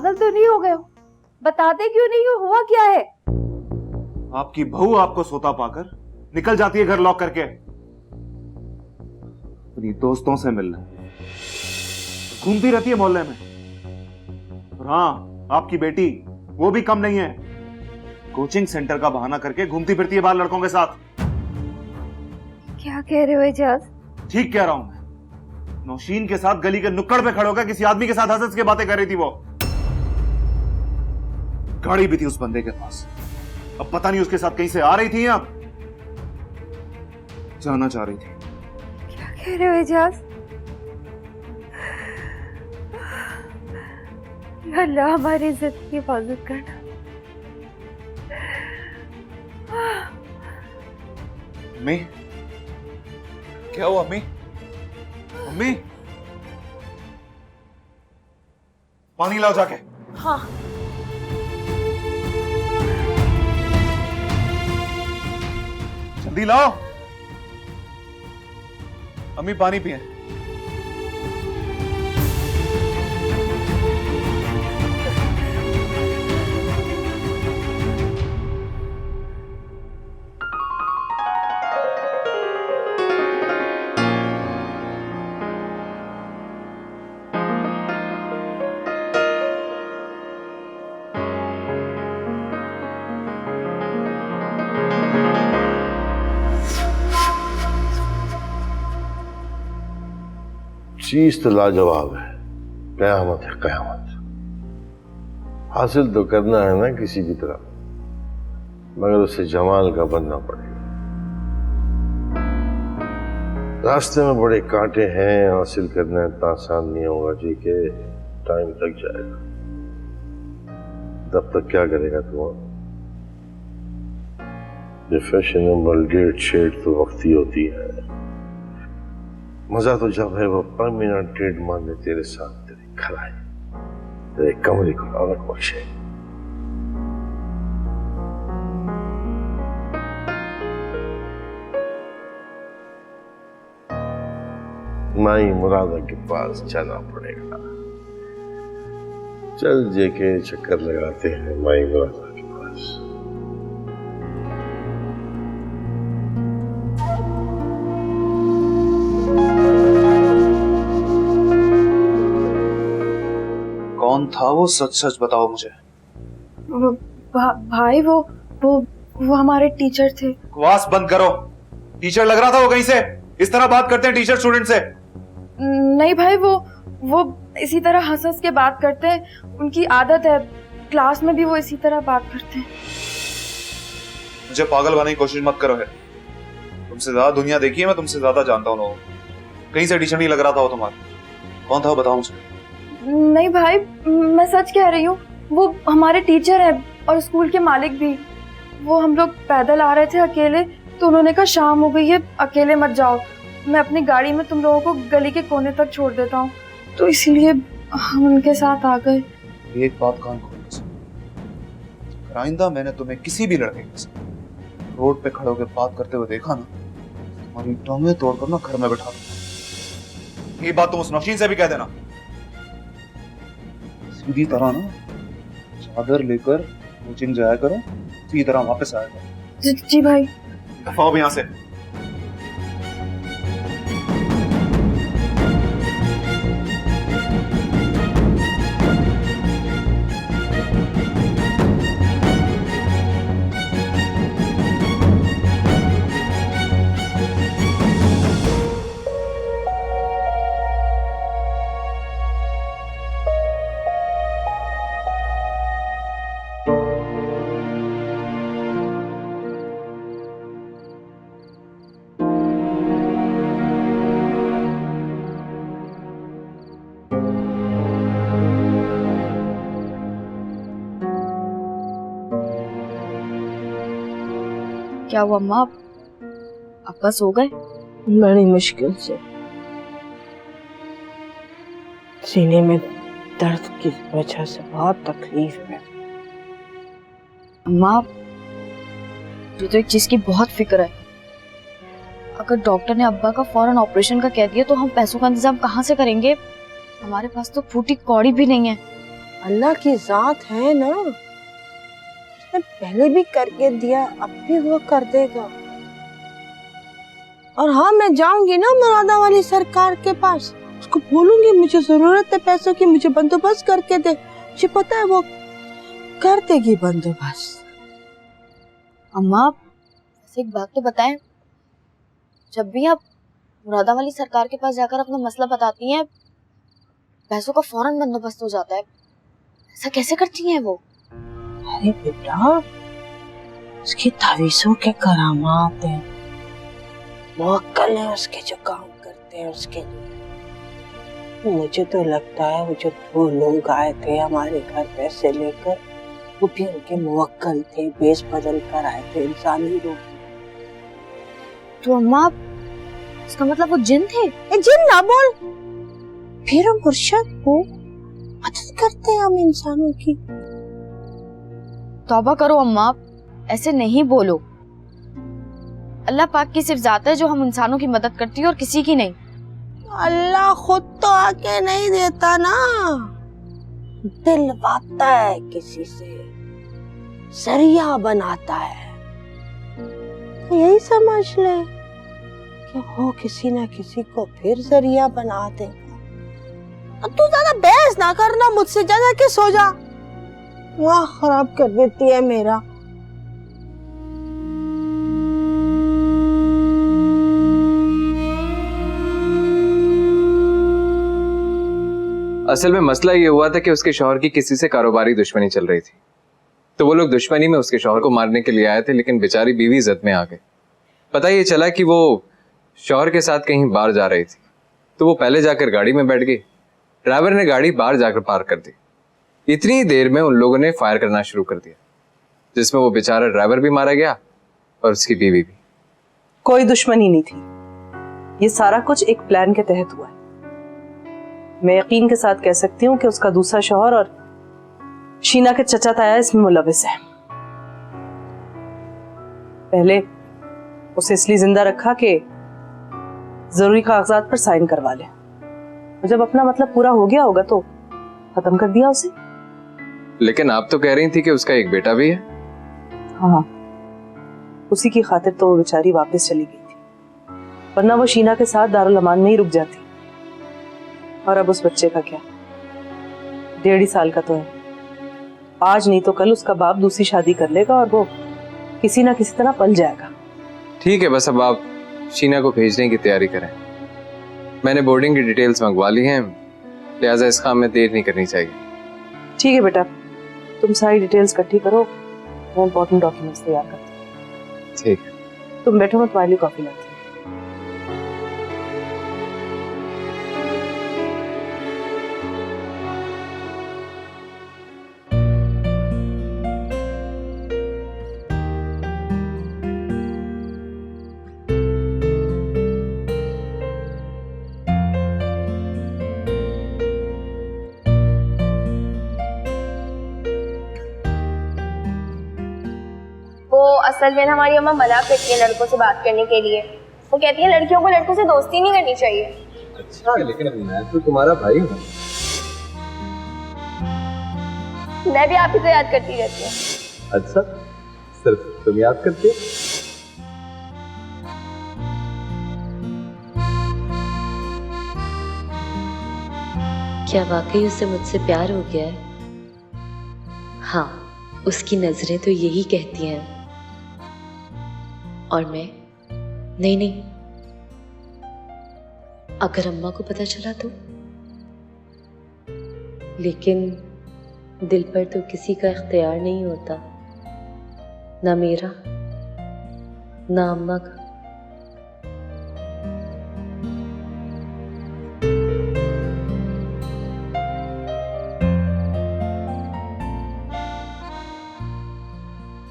पागल तो नहीं हो गए हो? बताते क्यों नहीं हो, हुआ क्या है? आपकी बहू आपको सोता पाकर निकल जाती है घर लॉक करके अपनी दोस्तों से मिलने, घूमती रहती है मोहल्ले में। और हाँ, आपकी बेटी वो भी कम नहीं है, कोचिंग सेंटर का बहाना करके घूमती फिरती है बाहर लड़कों के साथ। क्या कह रहे हो एजाज? ठीक कह रहा हूं मैं। नौशीन के साथ गली के नुक्कड़ पे खड़े होकर किसी आदमी के साथ हंस के बातें कर रही थी वो। गाड़ी भी थी उस बंदे के पास। अब पता नहीं उसके साथ कहीं से आ रही थी या जाना चाह रही थी। क्या कह रहे हो एजाज? अल्लाह हमारी इज्जत की हिफाजत करना। अम्मी, क्या हुआ अम्मी? अम्मी, पानी लाओ जाके। हाँ। जल्दी लाओ। अम्मी पानी पिए। चीज तो लाजवाब है, कयामत है कयामत। हासिल तो करना है ना किसी की तरह, मगर उसे जमाल का बनना पड़ेगा। रास्ते में बड़े कांटे हैं, हासिल करना इतना आसान नहीं होगा जी के टाइम लग जाएगा। तब तक क्या करेगा तू? ये फैशनेबल डेट शेट तो वक्ती होती है, मजा तो जब है वो परमानेंट डेट मान ले तेरे साथ तेरे घर आए, तेरे कमरे को रौनक बख्शे। माई मुरादा के पास जाना पड़ेगा। चल जेके चक्कर लगाते हैं माई मुरादा के पास। कौन था वो? सच सच बताओ मुझे। भाई वो हमारे टीचर थे। बकवास बंद करो। टीचर लग रहा था वो कहीं से? इस तरह बात करते हैं टीचर स्टूडेंट से? नहीं भाई, वो इसी तरह हंस हंस के बात करते हैं, उनकी आदत है। क्लास में भी वो इसी तरह बात करते हैं। मुझे पागल बनाने की कोशिश मत करो है। तुमसे ज्यादा दुनिया देखी है मैं, तुमसे ज्यादा जानता हूँ लोगों को। कहीं से टीचर नहीं लग रहा था वो तुम्हारा। कौन था वो, बताओ मुझे। नहीं भाई, मैं सच कह रही हूँ, वो हमारे टीचर है और स्कूल के मालिक भी। वो हम लोग पैदल आ रहे थे अकेले, तो उन्होंने कहा शाम हो गई है, अकेले मत जाओ, मैं अपनी गाड़ी में तुम लोगों को गली के कोने तक छोड़ देता हूँ, तो इसलिए हम उनके साथ आ गए। एक बात कान खोल के सुनो, आइंदा मैंने तुम्हें किसी भी लड़के के साथ रोड पे खड़े होकर बात करते हुए देखा ना, तुम्हारी टांगें तोड़कर ना घर में बैठा दूंगा। ये बात तुम उस नौशीन से भी कह देना। सीधी तरह ना चादर लेकर कोचिंग जाया करो, सीधी तरह वापस आया करो। जी भाई। दफा हो यहाँ से। क्या हुआ अम्मा, आप बस हो गए? बड़ी मुश्किल से। सीने में दर्द की वजह से बहुत तकलीफ है। अम्मा, मुझे तो एक चीज की बहुत फिक्र है। अगर डॉक्टर ने अब्बा का फौरन ऑपरेशन का कह दिया तो हम पैसों का इंतजाम कहाँ से करेंगे? हमारे पास तो फूटी कौड़ी भी नहीं है। अल्लाह की जात है ना, उसने पहले भी करके दिया, अब भी वो कर देगा। और हाँ, मैं जाऊंगी ना मुरादा वाली सरकार के पास, उसको बोलूंगी मुझे जरूरत है पैसों की, मुझे बंदोबस्त करके दे। मुझे पता है वो कर देगी बंदोबस्त। अम्मा वैसे एक बात तो बताएं, जब भी आप मुरादा वाली सरकार के पास जाकर अपना मसला बताती हैं, पैसों का फौरन बंदोबस्त हो जाता है। ऐसा कैसे करती हैं वो? अरे बेटा, उसकी तावीज़ों के करामात हैं, मुवक्किल हैं उसके जो काम करते हैं उसके लिए। मुझे तो लगता है वो जो 2 लोग आए थे हमारे घर पैसे लेकर, वो भी उनके मुवक्किल थे, बेस बदल कर आए थे, इंसानी रूप। तो अम्मा इसका मतलब वो जिन थे? जिन ना बोल, फिर हम मुर्शद को मदद करते हैं हम इंसानों की। तौबा करो अम्मा, ऐसे नहीं बोलो। अल्लाह पाक की सिर्फ जात है जो हम इंसानों की मदद करती है और किसी की नहीं। अल्लाह खुद तो आके नहीं देता ना, दिलवाता है किसी से, जरिया बनाता है। यही समझ ले कि वो किसी ना किसी को फिर जरिया बना देगा। तू ज्यादा बहस ना करना मुझसे, जा के सो जा, वहाँ खराब कर देती है मेरा। असल में मसला ये हुआ था कि उसके शौहर की किसी से कारोबारी दुश्मनी चल रही थी, तो वो लोग दुश्मनी में उसके शौहर को मारने के लिए आए थे, लेकिन बेचारी बीवी जद में आ गई। पता ये चला कि वो शौहर के साथ कहीं बाहर जा रही थी, तो वो पहले जाकर गाड़ी में बैठ गई। ड्राइवर ने गाड़ी बाहर जाकर पार्क कर दी। इतनी देर में उन लोगों ने फायर करना शुरू कर दिया, जिसमें वो बेचारा ड्राइवर भी मारा गया और उसकी बीवी भी। कोई दुश्मनी नहीं थी, ये सारा कुछ एक प्लान के तहत हुआ है। मैं यकीन के साथ कह सकती हूँ कि उसका दूसरा शौहर और शीना के चचा ताया इसमें मुलविस है। पहले उसे इसलिए जिंदा रखा कि जरूरी कागजात पर साइन करवा ले, और जब अपना मतलब पूरा हो गया होगा तो खत्म कर दिया उसे। लेकिन आप तो कह रही थी कि उसका एक बेटा भी है। हाँ, उसी की खातिर तो वो बेचारी वापस चली गई थी, वरना वो शीना के साथ दारुल अमान में ही रुक जाती। और अब उस बच्चे का क्या, 1.5 साल का तो है। आज नहीं तो कल उसका बाप दूसरी शादी कर लेगा और वो किसी ना किसी तरह पल जाएगा। ठीक है, बस अब आप शीना को भेजने की तैयारी करें। मैंने बोर्डिंग की डिटेल्स मंगवा ली हैं, लिहाजा इस काम में देर नहीं करनी चाहिए। ठीक है बेटा, तुम सारी डिटेल्स इकट्ठी करो, मैं इंपॉर्टेंट डॉक्यूमेंट्स तैयार करती हूँ। ठीक है, तुम बैठो, मैं तुम्हारे लिए कॉफी लाती हूँ। असल में हमारी अम्मा मना करती है लड़कों से बात करने के लिए। वो कहती है लड़कियों को लड़कों से दोस्ती नहीं करनी चाहिए। अच्छा, लेकिन मैं तो तुम्हारा भाई हूँ। मैं भी आप ही को याद करती रहती हूँ। अच्छा, सिर्फ तुम याद करते हो? क्या वाकई उसे मुझसे प्यार हो गया है? हाँ, उसकी नजरें तो यही कहती हैं। और मैं नहीं, अगर अम्मा को पता चला तो? लेकिन दिल पर तो किसी का इख्तियार नहीं होता, ना मेरा ना अम्मा का।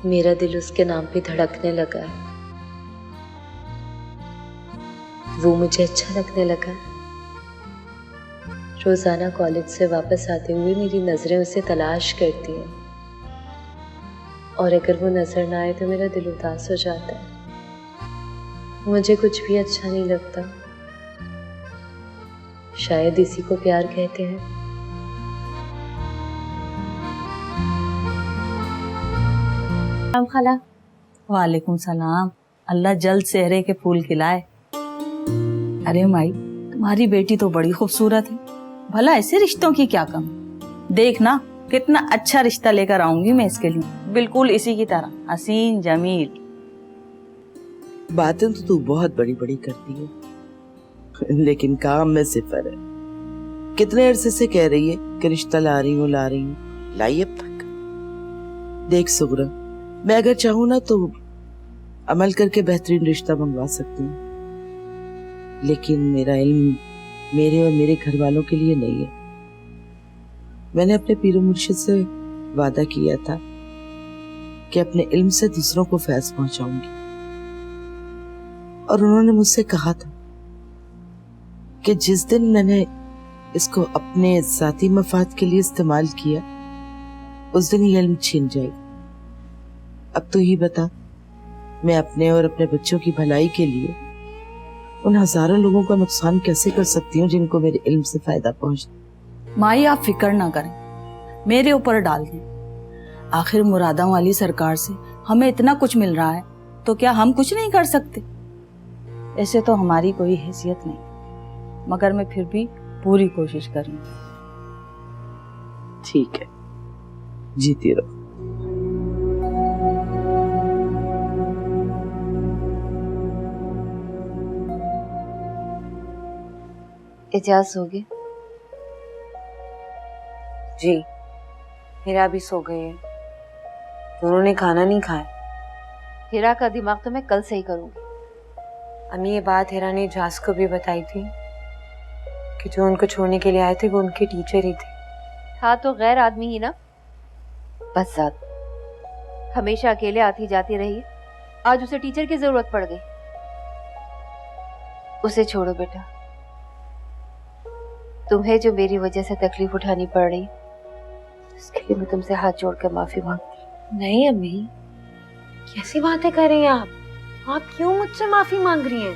मेरा दिल उसके नाम पे धड़कने लगा है, वो मुझे अच्छा लगने लगा। रोजाना कॉलेज से वापस आते हुए मेरी नजरें उसे तलाश करती हैं, और अगर वो नजर ना आए तो मेरा दिल उदास हो जाता है। मुझे कुछ भी अच्छा नहीं लगता। शायद इसी को प्यार कहते हैं। हम खाला। वालेकुम सलाम। अल्लाह जल्द सेहरे के फूल खिलाए। अरे माई, तुम्हारी बेटी तो बड़ी खूबसूरत है, भला ऐसे रिश्तों की क्या कमी। देखना कितना अच्छा रिश्ता लेकर आऊंगी मैं इसके लिए, बिल्कुल इसी की तरह हसीन जमील। बातें तो तू बहुत बड़ी बड़ी करती है, लेकिन काम में सिफर है। कितने अरसे से कह रही है कि रिश्ता ला रही हूँ लाई अब तक। देख सुगरा, मैं अगर चाहूँ ना तो अमल करके बेहतरीन रिश्ता मंगवा सकती हूँ, लेकिन मेरा इल्म मेरे और मेरे घर वालों के लिए नहीं है। मैंने अपने पीर मुर्शिद से वादा किया था कि अपने इल्म से दूसरों को फैज़ पहुंचाऊंगी, और उन्होंने मुझसे कहा था कि जिस दिन मैंने इसको अपने जाती मफाद के लिए इस्तेमाल किया, उस दिन ये इल्म छिन जाएगी। अब तो ही बता, मैं अपने और अपने बच्चों की भलाई के लिए उन हजारों लोगों का नुकसान कैसे कर सकती हूँ जिनको मेरे इल्म से फायदा पहुंचता। माई आप फिक्र ना करें, मेरे ऊपर डाल दें। आखिर मुरादा वाली सरकार से हमें इतना कुछ मिल रहा है, तो क्या हम कुछ नहीं कर सकते? ऐसे तो हमारी कोई हैसियत नहीं, मगर मैं फिर भी पूरी कोशिश करूंगी। ठीक है, जीती रहो। इजाज होगी? जी, हीरा भी सो गई है, दोनों ने खाना नहीं खाया। हीरा का दिमाग तो मैं कल से ही करूंगी। अम्मी, ये बात हीरा ने इजाज को भी बताई थी कि जो उनको छोड़ने के लिए आए थे वो उनके टीचर ही थे। था तो गैर आदमी ही ना, बस जात हमेशा अकेले आती जाती रही, आज उसे टीचर की जरूरत पड़ गई। उसे छोड़ो बेटा, तुम्हें जो मेरी वजह से तकलीफ उठानी पड़ रही, इसके लिए मैं तुमसे हाथ जोड़कर माफी मांगती। नहीं अम्मी, कैसी बातें कर रही हैं आप क्यों मुझसे माफी मांग रही हैं?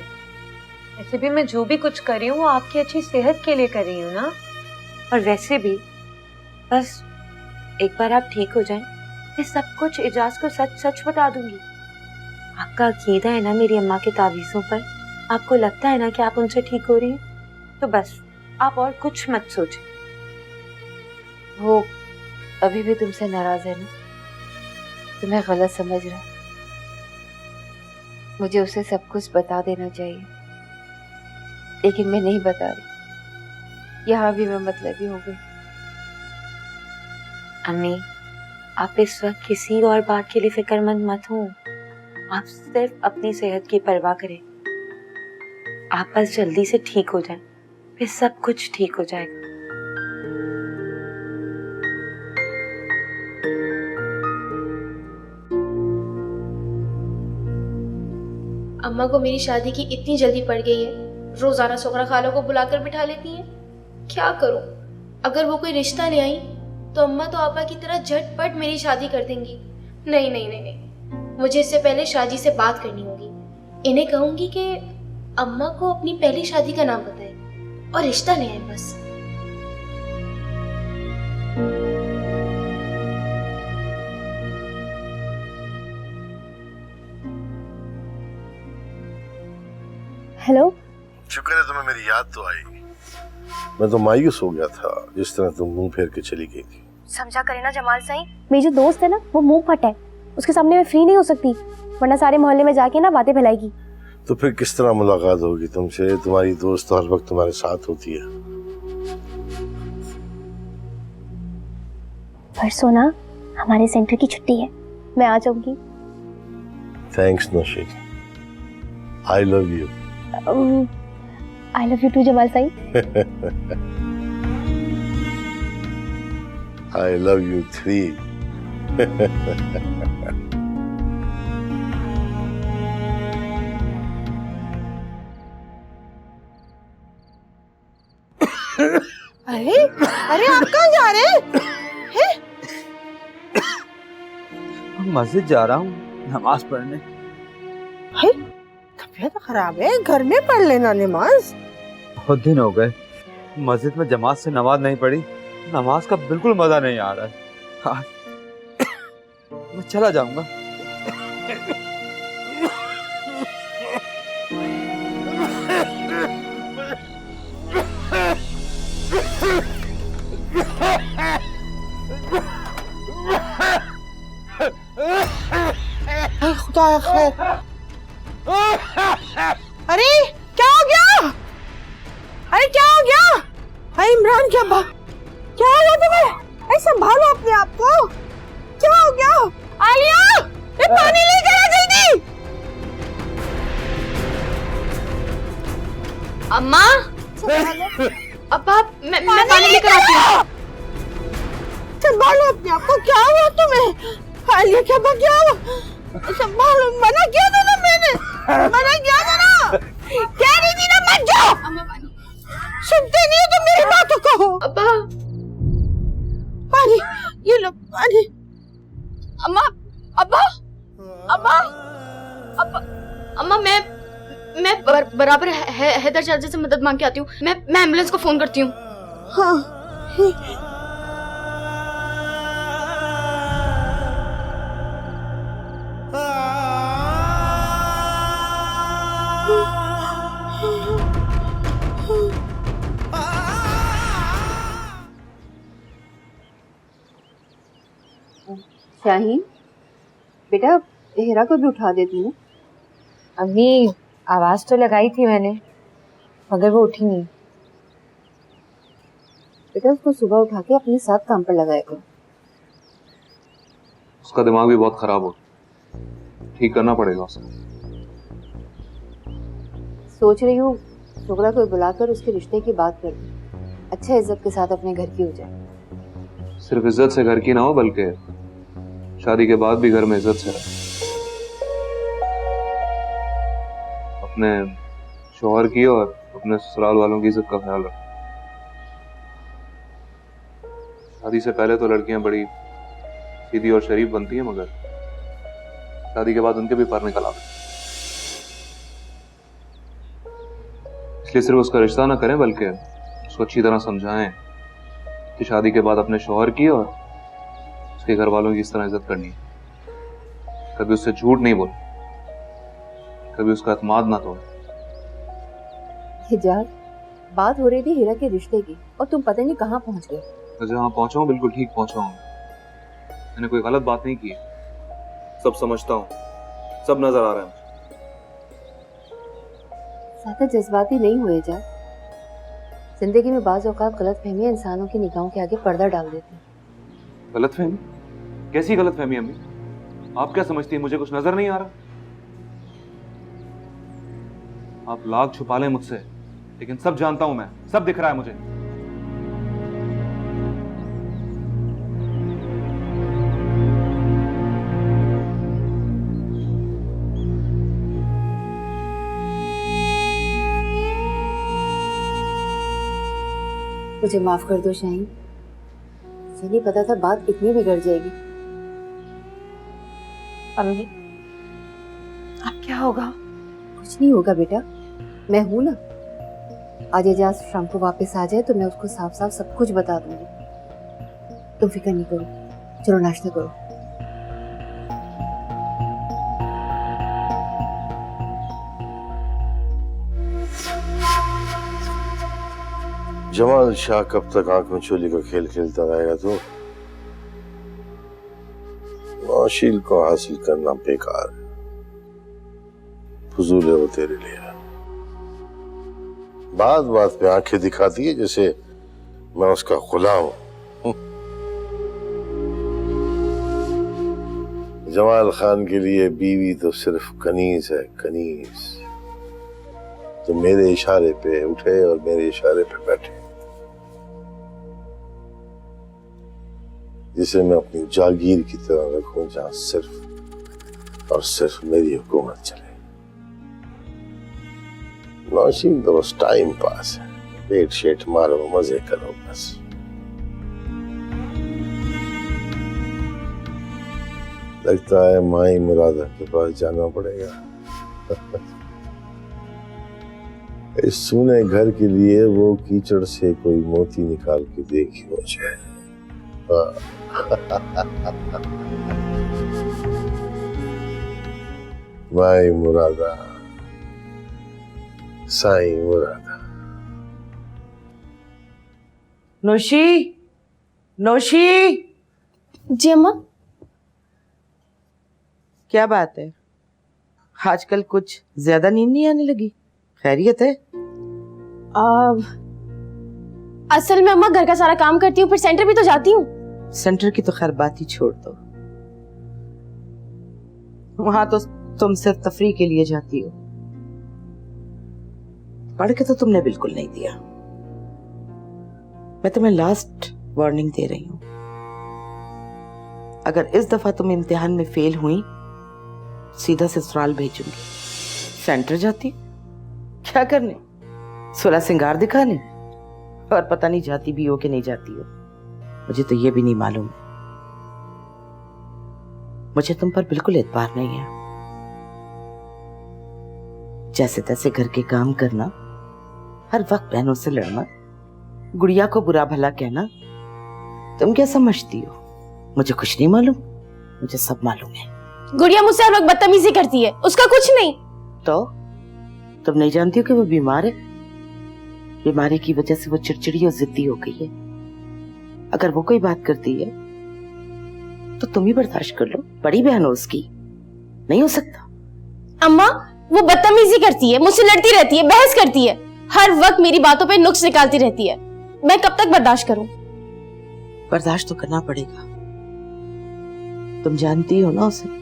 वैसे भी मैं जो भी कुछ कर रही हूँ वो आपकी अच्छी सेहत के लिए कर रही हूँ ना। और वैसे भी बस एक बार आप ठीक हो जाएं, मैं सब कुछ इजाज को सच सच बता दूंगी। आपका अकीदा है ना मेरी अम्मा के तावीज़ों पर, आपको लगता है ना कि आप उनसे ठीक हो रही हैं, तो बस आप और कुछ मत सोचें। वो अभी भी तुमसे नाराज है ना, तुम्हें गलत समझ रहा है। मुझे उसे सब कुछ बता देना चाहिए, लेकिन मैं नहीं बता रही। यहाँ भी मैं मतलबी हो गई। अम्मी, आप इस वक्त किसी और बात के लिए फिक्रमंद मत हो, आप सिर्फ अपनी सेहत की परवाह करें। आप बस जल्दी से ठीक हो जाएं, फिर सब कुछ ठीक हो जाएगा। अम्मा को मेरी शादी की इतनी जल्दी पड़ गई है, रोजाना सुगरा खालों को बुलाकर बिठा लेती हैं। क्या करूं? अगर वो कोई रिश्ता ले आई तो अम्मा तो आपा की तरह झटपट मेरी शादी कर देंगी। नहीं नहीं नहीं नहीं, मुझे इससे पहले शादी से बात करनी होगी। इन्हें कहूंगी कि अम्मा को अपनी पहली शादी का नाम बताए और रिश्ता ले आए बस। हेलो, शुक्र है तुम्हें मेरी याद तो आई। मैं तो मायूस हो गया था जिस तरह तुम मुंह फेर के चली गई थी। समझा करे ना जमाल साईं, मेरी जो दोस्त है ना वो मुंह फट है, उसके सामने मैं फ्री नहीं हो सकती, वरना सारे मोहल्ले में जाके ना बातें फैलाएगी। तो फिर किस तरह मुलाकात होगी तुमसे? तुम्हारी दोस्त तो हर वक्त तुम्हारे साथ होती है। परसों ना हमारे सेंटर की छुट्टी है, मैं आ जाऊंगी। Thanks Nausheen, I love you. I love you too Jamal Sai. I love you 3। अरे अरे आप कहाँ जा रहे हैं? मस्जिद जा रहा हूँ नमाज पढ़ने। तबीयत खराब है, घर में पढ़ लेना नमाज। बहुत दिन हो गए मस्जिद में जमात से नमाज नहीं पढ़ी, नमाज का बिल्कुल मजा नहीं आ रहा है। मैं चला जाऊंगा, खुदा खैर। अरे क्या हो गया? अरे क्या हो गया? अरे इमरान क्या हुआ तुम्हें? अरे संभालो अपने आप को। क्या हो गया? आलिया, ये पानी लेकर आ जल्दी। अम्मा, अब्बा, मैं पानी लेकर आती हूँ। संभालो अपने आप को। क्या हुआ तुम्हें? आलिया क्या हुआ? संभालो, मना किया था ना मैंने, मना किया था ना, कह रही थी ना मत जाओ। सुनते नहीं हो तुम मेरी बातों को। अब्बा, पानी, ये लो पानी। अम्मा, अब्बा, अब्बा, अब्बा, अम्मा, मैं बराबर हैदर चाचा से मदद मांग के आती हूँ। मैं एम्बुलेंस को फोन करती हूँ। हाँ। शाहीन, बेटा हेरा को भी उठा देती ना। अभी आवाज तो लगाई थी मैंने, मगर वो उठी नहीं। बेटा उसको सुबह उठा के अपने साथ काम पर लगाया करो। उसका दिमाग भी बहुत खराब हो, ठीक करना पड़ेगा उसे। सोच रही हूँ शुक्रा को बुलाकर उसके रिश्ते की बात कर दूं। अच्छा इज्जत के साथ अपने घर की हो जाए। सिर्फ इज्जत से घर की ना हो, बल्कि शादी के बाद भी घर में इज्जत से रहे। अपने शौहर की और अपने ससुराल वालों की इज्जत का ख्याल रखे। शादी से पहले तो लड़कियां बड़ी सीधी और शरीफ बनती हैं, मगर शादी के बाद उनके भी पर निकल आते। इसलिए सिर्फ उसका रिश्ता ना करें, बल्कि उसको अच्छी तरह समझाएं कि शादी के बाद अपने शौहर की और उसके घर वालों की इस तरह इज्जत करनी है। कभी उससे झूठ नहीं बोल, कभी उसका एतमाद ना तोड़। हिजाज, बात हो रही थी हीरा के रिश्ते की और तुम पता नहीं कहाँ पहुंच गए। मैं जहाँ पहुंचा हूँ बिल्कुल ठीक पहुंचा हूँ। मैंने कोई गलत बात नहीं की। सब समझता हूँ, सब नजर आ रहा है। ज्यादा जज्बाती नहीं हुए जा। जिंदगी में बाज औकात गलतफहमियां इंसानों की निगाहों के आगे पर्दा डाल देती हैं। गलतफहमी? कैसी गलतफहमी अम्मी? आप क्या समझती हैं मुझे कुछ नजर नहीं आ रहा? आप लाख छुपा लें मुझसे, लेकिन सब जानता हूं मैं, सब दिख रहा है मुझे। मुझे माफ कर दो शाहीन, मुझे नहीं पता था बात इतनी बिगड़ जाएगी। अम्मी, अब क्या होगा? कुछ नहीं होगा बेटा, मैं हूं ना। आज एजाज शाम को वापस आ जाए तो मैं उसको साफ साफ सब कुछ बता दूंगी। तुम फिक्र नहीं करो, चलो नाश्ता करो। जमाल शाह कब तक आंख में चोली का खेल खेलता रहेगा? तो नौशील को हासिल करना बेकार है, फजूल है वो तेरे लिए। बात बात पे आंखें दिखाती है जैसे मैं उसका गुलाम हूं। जमाल खान के लिए बीवी तो सिर्फ कनीज है, कनीज। तो मेरे इशारे पे उठे और मेरे इशारे पे बैठे, जिसे मैं अपनी जागीर की तरह रखूं, जहां सिर्फ और सिर्फ मेरी हुकूमत चले। नौशीन तो बस टाइम पास है, पेट शेट मारो, मजे करो बस। लगता है माई मुरादा के पास जाना पड़ेगा। इस सूने घर के लिए वो कीचड़ से कोई मोती निकाल के देखी मुझे। माई मुरादा, साई मुरादा। नौशी, नौशी। जी अम्मा। क्या बात है? आजकल कुछ ज्यादा नींद नहीं आने लगी? खैरियत है? असल में अम्मा घर का सारा काम करती हूँ, फिर सेंटर भी तो जाती हूँ। सेंटर की तो खैर बात ही छोड़ दो, वहां तो तुम सिर्फ तफरीह के लिए जाती हो। पढ़ के तो तुमने बिल्कुल नहीं दिया। मैं तुम्हें लास्ट वार्निंग दे रही हूं, अगर इस दफा तुम इम्तिहान में फेल हुई सीधा ससुराल भेजूंगी। सेंटर जाती क्या करने? सोलह सिंगार दिखाने? और पता नहीं जाती भी हो कि नहीं जाती हो, मुझे तो ये भी नहीं मालूम है। मुझे तुम पर बिल्कुल एतबार नहीं है। जैसे तैसे घर के काम करना, हर वक्त बहनों से लड़ना, गुड़िया को बुरा भला कहना, तुम क्या समझती हो? मुझे कुछ नहीं मालूम, मुझे सब मालूम है। गुड़िया मुझसे हर वक्त बदतमीजी करती है, उसका कुछ नहीं। तो तुम नहीं जानती हो कि वो बीमार है? बीमारी की वजह से वो चिड़चिड़ी और जिद्दी हो गई है। अगर वो कोई बात करती है तो तुम ही बर्दाश्त कर लो, बड़ी बहन हो उसकी। नहीं हो सकता? अम्मा वो बदतमीजी करती है, मुझसे लड़ती रहती है, बहस करती है, हर वक्त मेरी बातों पे नुक्स निकालती रहती है। मैं कब तक बर्दाश्त करूं? बर्दाश्त तो करना पड़ेगा। तुम जानती हो ना, उसे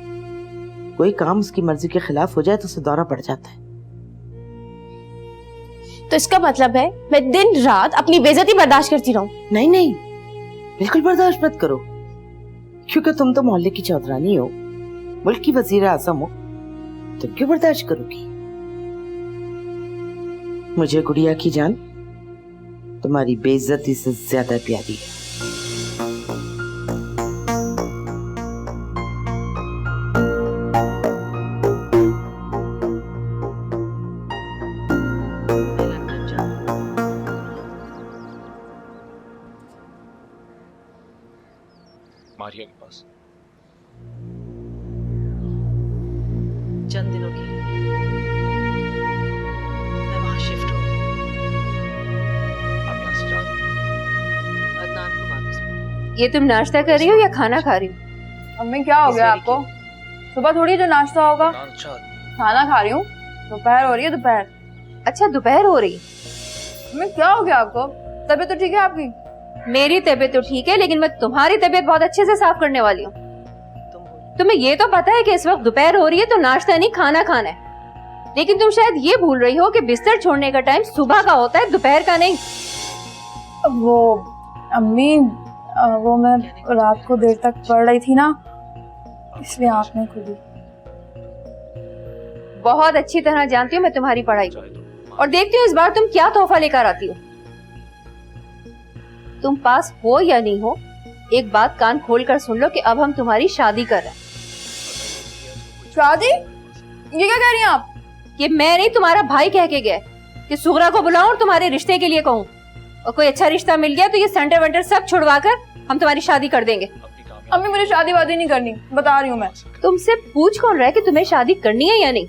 कोई काम उसकी मर्जी के खिलाफ हो जाए तो उसे दौरा पड़ जाता है। तो इसका मतलब है मैं दिन रात अपनी बेइज्जती बर्दाश्त करती रहूं? नहीं नहीं, बिल्कुल बर्दाश्त मत करो, क्योंकि तुम तो मोहल्ले की चौधरानी हो, मुल्क की वजीर आजम हो। तुम क्यों बर्दाश्त करोगी? मुझे गुड़िया की जान तुम्हारी बेइज्जती से ज्यादा प्यारी है। मारिया के पास चंद दिनों के लिए मैं वहां शिफ्ट हूँ। आप यहाँ से जा रही हैं? अदनान को वापस। ये तुम नाश्ता कर रही हो या खाना खा रही हो? अम्मी क्या हो गया आपको? सुबह थोड़ी जो नाश्ता होगा, खाना खा रही हूँ। दोपहर हो रही है, दोपहर। अच्छा दोपहर हो रही? अम्मी क्या हो गया आपको? तबीयत तो ठीक है आपकी? मेरी तबीयत तो ठीक है, लेकिन मैं तुम्हारी तबीयत बहुत अच्छे से साफ करने वाली हूँ। तुम्हें ये तो पता है कि इस वक्त दोपहर हो रही है तो नाश्ता नहीं खाना खाना है, लेकिन तुम शायद ये भूल रही हो कि बिस्तर छोड़ने का टाइम सुबह का होता है, दोपहर का नहीं। वो अम्मी, वो मैं रात को देर तक पढ़ रही थी ना, इसलिए आँख नहीं खुली। बहुत अच्छी तरह जानती हूँ मैं तुम्हारी पढ़ाई को, और देखती हूँ इस बार तुम क्या तोहफा लेकर आती हो। तुम पास हो या नहीं हो, एक बात कान खोल कर सुन लो कि अब हम तुम्हारी शादी कर रहे हैं। शादी? ये क्या कह रही हैं आप? ये मैं नहीं, तुम्हारा भाई कह के गया कि सुगरा को बुलाऊं और तुम्हारे रिश्ते के लिए कहूं, और कोई अच्छा रिश्ता मिल गया तो ये सेंटर वेंटर सब छुड़वा कर हम तुम्हारी शादी कर देंगे। अम्मी मुझे शादी वादी नहीं करनी, बता रही हूँ मैं। तुमसे पूछ कौन रहा है कि तुम्हें शादी करनी है या नहीं?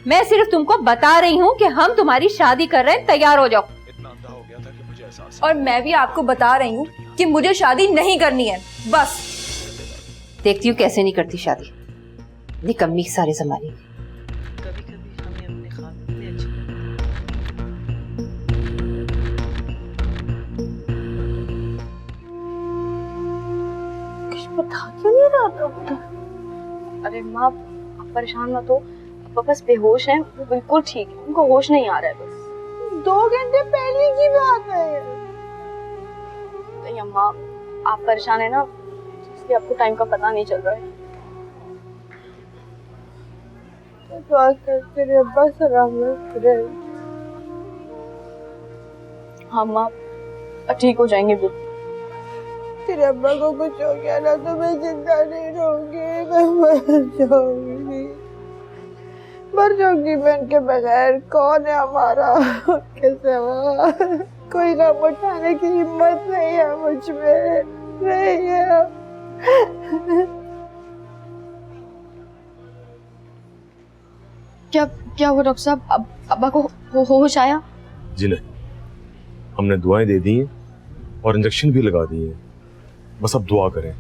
मैं सिर्फ तुमको बता रही हूँ कि हम तुम्हारी शादी कर रहे हैं, तैयार हो जाओ। और मैं भी आपको बता रही हूँ कि मुझे शादी नहीं करनी है, बस। देखती हूँ कैसे नहीं करती शादी, निकम्मी सारे जमाने की। बता क्यों नहीं रहा डॉक्टर? अरे माँ आप परेशान मत हो, पापा बस बेहोश हैं, वो बिल्कुल ठीक है, उनको होश नहीं आ रहा है बस। 2 घंटे पहले की बात है। नहीं अम्मा आप परेशान है ना, इसलिए आपको टाइम का पता नहीं चल रहा है। तेरे अब्बा सलामत रहे। हाँ माँ ठीक हो जाएंगे बिल्कुल। तेरे अब्बा को कुछ हो गया ना तो मैं जिंदा नहीं रहूंगी, मैं मर जाऊंगी मैं उनके बगैर। कौन है हमारा उनके सिवा? कोई गम उठाने की हिम्मत नहीं है मुझ में, नहीं है। क्या हुआ डॉक्टर साहब? अब अब्बा को होश आया? जी नहीं, हमने दुआएं दे दी हैं और इंजेक्शन भी लगा दिए हैं, बस अब दुआ करें।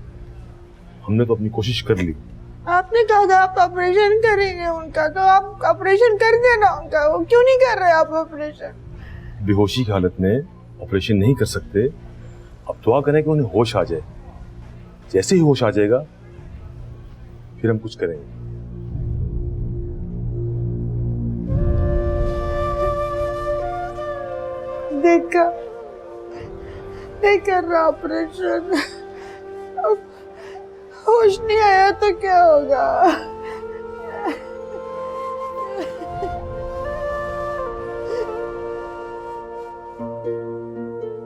हमने तो अपनी कोशिश कर ली, आपने कहा था आप ऑपरेशन करेंगे उनका, तो आप ऑपरेशन कर देना उनका। वो क्यों नहीं कर रहे आप ऑपरेशन? बेहोशी की हालत में ऑपरेशन नहीं कर सकते। अब दुआ करें कि उन्हें होश आ जाए। जैसे ही होश आ जाएगा फिर हम कुछ करेंगे। देखा नहीं कर रहा ऑपरेशन, अब होश नहीं आया तो क्या होगा?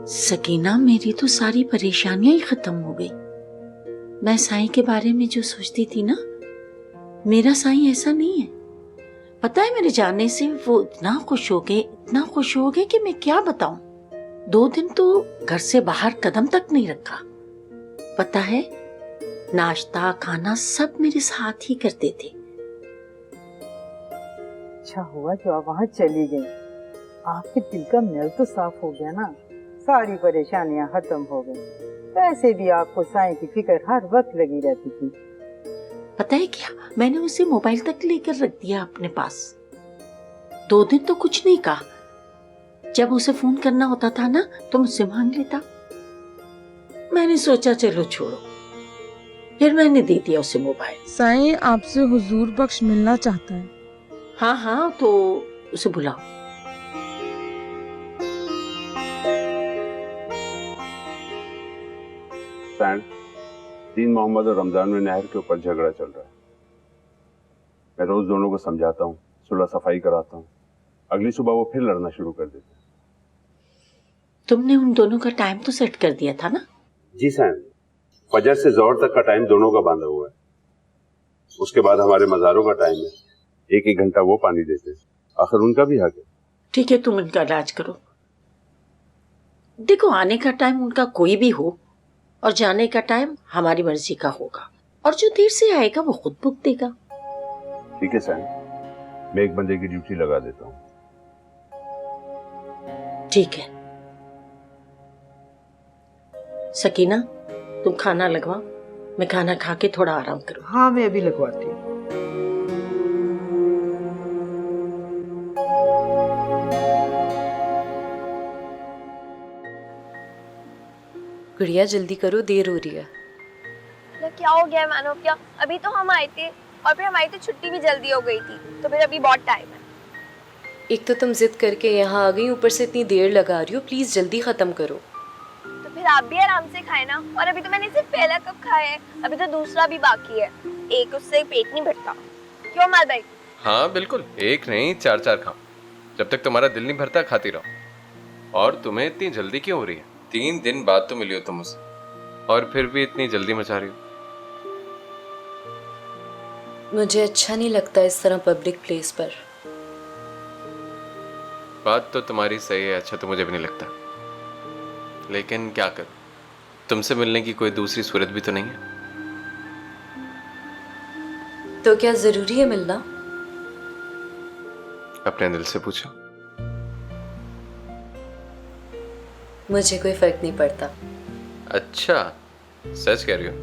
सकीना, मेरी तो सारी परेशानियां ही खत्म हो गई। मैं साईं के बारे में जो सोचती थी ना, मेरा साईं ऐसा नहीं है। पता है, मेरे जाने से वो इतना खुश हो गए कि मैं क्या बताऊं। 2 दिन तो घर से बाहर कदम तक नहीं रखा। पता है, नाश्ता खाना सब मेरे साथ ही करते थे। अच्छा हुआ जो आप वहाँ चली गई, आपके दिल का मैल तो साफ हो गया ना, सारी परेशानियां खत्म हो गई। वैसे भी आपको साईं की फिक्र हर वक्त लगी रहती थी। पता है क्या, मैंने उसे मोबाइल तक लेकर रख दिया अपने पास। 2 दिन तो कुछ नहीं कहा। जब उसे फोन करना होता था ना तो मुझसे मांग लेता। मैंने सोचा चलो छोड़ो, फिर मैंने दे दिया उसे मोबाइल। साईं आपसे हुजूर बख्श मिलना चाहता है। हाँ हाँ, तो उसे बुलाओ। सैंड, दीन मोहम्मद और रमजान में नहर के ऊपर झगड़ा चल रहा है। मैं रोज दोनों को समझाता हूँ, सुलह सफाई कराता हूँ। अगली सुबह वो फिर लड़ना शुरू कर देते हैं। तुमने उन दोनों का टाइम तो सेट कर दिया था ना? जी सैंड, फजर से जोहर तक का टाइम दोनों का बांधा हुआ है। उसके बाद हमारे मज़ारों का टाइम है, 1-1 घंटा वो पानी देते हैं। आखिर उनका भी हक है। ठीक है, तुम इनका इलाज करो। देखो, आने का टाइम उनका कोई भी हो और जाने का टाइम हमारी मर्जी का होगा, और जो देर से आएगा वो खुद भुगत देगा। ठीक है सैंड, मैं एक बंदे की ड्यूटी लगा देता हूँ। ठीक है। सकीना, तुम खाना लगवाओ, मैं खाना खा के थोड़ा आराम करूँ। हाँ, मैं अभी लगवाती हूँ। गुड़िया जल्दी करो, देर हो रही है। क्या हो गया है मानो? क्या अभी तो हम आए थे और फिर हमारी तो छुट्टी भी जल्दी हो गई थी, तो फिर अभी बहुत टाइम है। एक तो तुम जिद करके यहाँ आ गई, ऊपर से इतनी देर लगा रही हो। प्लीज जल्दी खत्म करो। तो फिर आप भी आराम से खाए ना। और अभी तो मैंने सिर्फ पहला कप खाया है, अभी तो दूसरा भी बाकी है। एक उससे पेट नहीं भरता। क्यों माल भाई? हाँ बिल्कुल, 1 नहीं 4-4 खाओ। जब तक तुम्हारा दिल नहीं भरता खाती रहो। और तुम्हें इतनी जल्दी क्यों हो रही है? 3 दिन बाद तो मिली हो तुम मुझसे, और फिर भी इतनी जल्दी मचा रही हो। मुझे अच्छा नहीं लगता इस तरह पब्लिक प्लेस पर। बात तो तुम्हारी सही है, अच्छा तो मुझे भी नहीं लगता, लेकिन क्या करूं, तुमसे मिलने की कोई दूसरी सूरत भी तो नहीं है। तो क्या जरूरी है मिलना? अपने दिल से पूछो। मुझे कोई फर्क नहीं पड़ता। अच्छा, सच कह रही हो?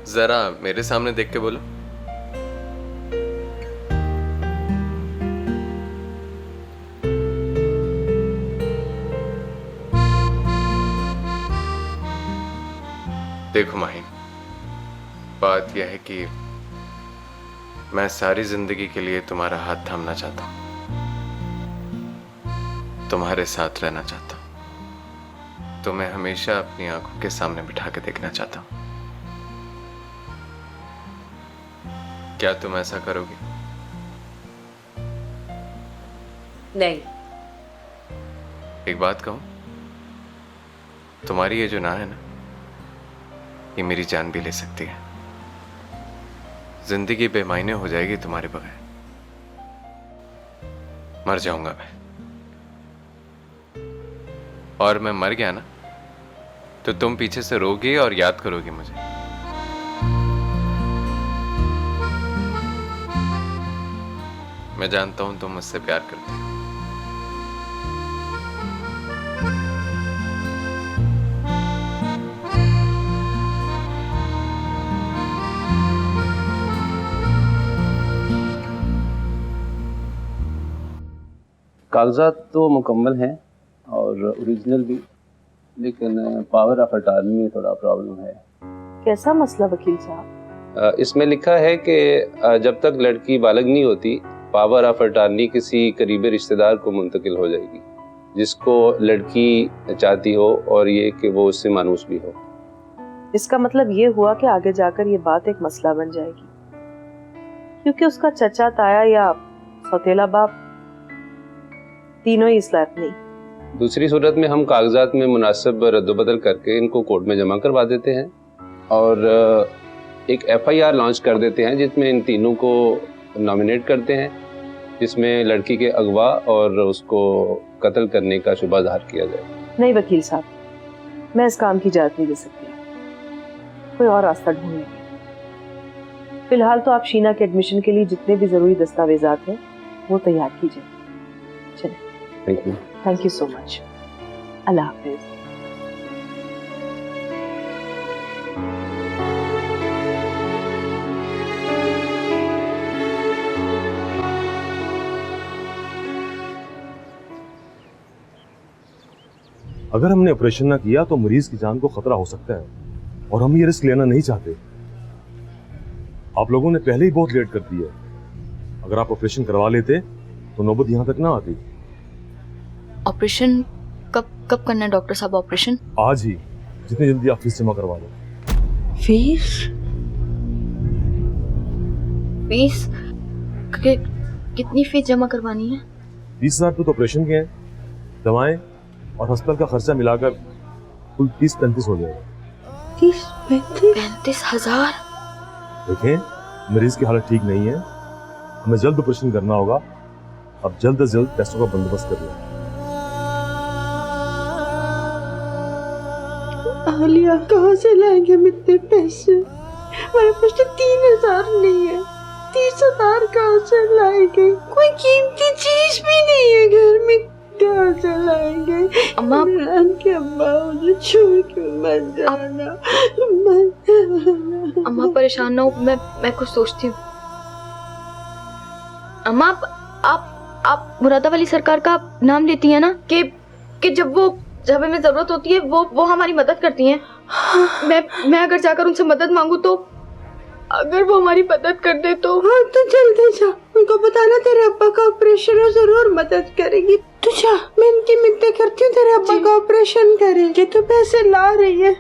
जरा मेरे सामने देख के बोलो। देखो माहिन, बात यह है कि मैं सारी जिंदगी के लिए तुम्हारा हाथ थामना चाहता हूं, तुम्हारे साथ रहना चाहता हूं, तुम्हें हमेशा अपनी आंखों के सामने बिठा के देखना चाहता हूं। क्या तुम ऐसा करोगी? नहीं। एक बात कहूं, तुम्हारी ये जो ना है ना, ये मेरी जान भी ले सकती है। जिंदगी बेमायने हो जाएगी तुम्हारे बगैर, मर जाऊंगा मैं। और मैं मर गया ना तो तुम पीछे से रोगी और याद करोगी मुझे। मैं जानता हूं तुम मुझसे प्यार करती हो। कागजात तो मुकम्मल हैं और ओरिजिनल भी, लेकिन पावर ऑफ अटॉर्नी में थोड़ा प्रॉब्लम है। कैसा मसला वकील साहब? इसमें लिखा है कि जब तक लड़की बालिग नहीं होती, पावर ऑफ अटॉर्नी किसी करीबी रिश्तेदार को मुंतकिल हो जाएगी, जिसको लड़की चाहती हो और ये कि वो उससे मानूस भी हो। इसका मतलब ये हुआ कि आगे जाकर ये बात एक मसला बन जाएगी, क्योंकि उसका चचा, ताया या सौतेला बाप तीनों ही इस लायक नहीं। दूसरी सूरत में हम कागजात में मुनासिब रद्दबदल करके इनको कोर्ट में जमा करवा देते हैं और एक FIR लॉन्च कर देते हैं जिसमें इन तीनों को नॉमिनेट करते हैं, जिसमें लड़की के अगवा और उसको कत्ल करने का शुबा ज़ाहिर किया जाए। नहीं वकील साहब, मैं इस काम की इजाजत नहीं दे सकती, कोई और रास्ता ढूंढ लेंगे। फिलहाल तो आप शीना के एडमिशन के लिए जितने भी जरूरी दस्तावेजात हैं वो तैयार कीजिए। चलिए, थैंक यू सो मच। अल्लाह हाफिज। अगर हमने ऑपरेशन ना किया तो मरीज की जान को खतरा हो सकता है और हम ये रिस्क लेना नहीं चाहते। आप लोगों ने पहले ही बहुत लेट कर दिया। अगर आप ऑपरेशन करवा लेते तो नौबत यहां तक ना आती। ऑपरेशन कब करना है डॉक्टर साहब? ऑपरेशन आज ही, जितनी जल्दी आप फीस जमा करवा लो। फीस कितनी फीस जमा करवानी है? 20,000 तो ऑपरेशन के हैं, दवाएं और अस्पताल का खर्चा मिलाकर कुल 30-35 हो जाएगा। 35,000? देखें, मरीज की हालत ठीक नहीं है, हमें जल्द ऑपरेशन करना होगा। अब जल्द से जल्द पैसों का बंदोबस्त कर लें। आलिया, कहाँ से लाएंगे हम इतने पैसे? हमारे पास तो 3,000 नहीं है। 30,000 कहाँ से लाएंगे? कोई कीमती चीज भी नहीं है घर में, कहाँ से लाएंगे? अम्मा, अम्मा मुझे छोड़ के मत जाना। अम्मा परेशान ना हो, मैं कुछ सोचती हूँ। अम्मा, आप मुरादा वाली सरकार का नाम लेती हैं ना कि जब हमें जरूरत होती है वो हमारी मदद करती हैं। मैं अगर जाकर उनसे मदद मांगू तो अगर वो हमारी मदद कर दे तो? हाँ, तो जल्दी जा, उनको बताना तेरे अब्बा का ऑपरेशन है, जरूर मदद करेंगी। तू जा, मैं इनकी मिन्नतें करती हूँ तेरे अब्बा का ऑपरेशन करेंगे। तू पैसे ला रही है,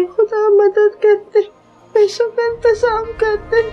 खुदा मदद करते, पैसों का इंतजाम करते।